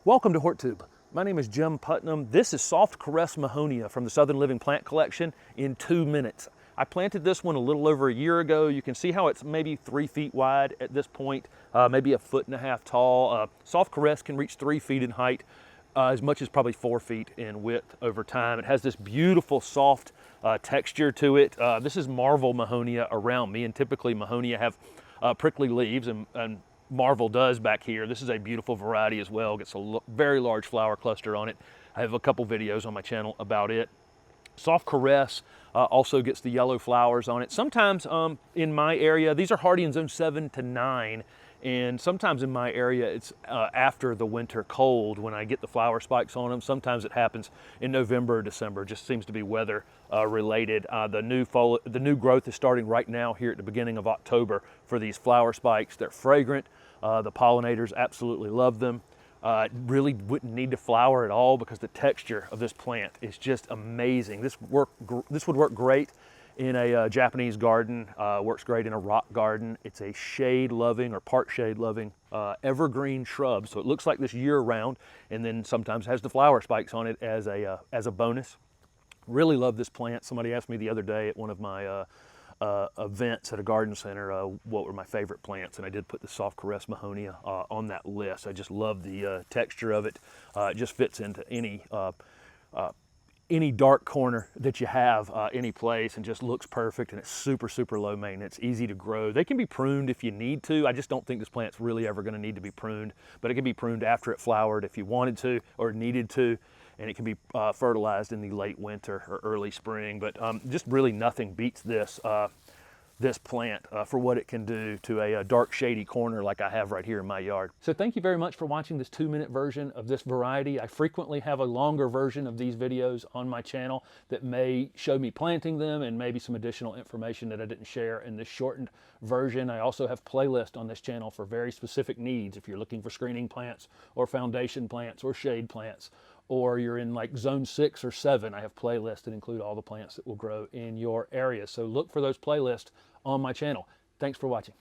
Welcome to HortTube. My name is Jim Putnam. This is Soft Caress Mahonia from the Southern Living Plant Collection in 2 minutes. I planted this one a little over a year ago. You can see how it's maybe 3 feet wide at this point, maybe 1.5 feet tall. Soft Caress can reach 3 feet in height, as much as probably 4 feet in width over time. It has this beautiful soft texture to it. This is Marvel Mahonia around me, and typically Mahonia have prickly leaves, and Marvel does back here. This is a beautiful variety as well. Gets a very large flower cluster on it. I have a couple videos on my channel about it. Soft Caress also gets the yellow flowers on it. Sometimes in my area, these are hardy in zone 7 to 9, and sometimes in my area it's after the winter cold when I get the flower spikes on them. Sometimes it happens in November or December. It just seems to be weather related. The new growth is starting right now here at the beginning of October for these flower spikes. They're fragrant. The pollinators absolutely love them. It really wouldn't need to flower at all because the texture of this plant is just amazing. This would work great in a Japanese garden, works great in a rock garden. It's a shade-loving or part shade-loving evergreen shrub, so it looks like this year-round, and then sometimes has the flower spikes on it as a bonus. Really love this plant. Somebody asked me the other day at one of my events at a garden center what were my favorite plants, and I did put the Soft Caress Mahonia on that list. I just love the texture of it. It just fits into any dark corner that you have, any place, and just looks perfect, and it's super low maintenance, easy to grow. They can be pruned if you need to. I just don't think this plant's really ever going to need to be pruned, but it can be pruned after it flowered if you wanted to or needed to, and it can be fertilized in the late winter or early spring. But just really nothing beats this plant for what it can do to a dark shady corner like I have right here in my yard. So thank you very much for watching this 2-minute version of this variety. I frequently have a longer version of these videos on my channel that may show me planting them and maybe some additional information that I didn't share in this shortened version. I also have playlists on this channel for very specific needs. If you're looking for screening plants or foundation plants or shade plants, or you're in like zone 6 or 7, I have playlists that include all the plants that will grow in your area. So look for those playlists on my channel. Thanks for watching.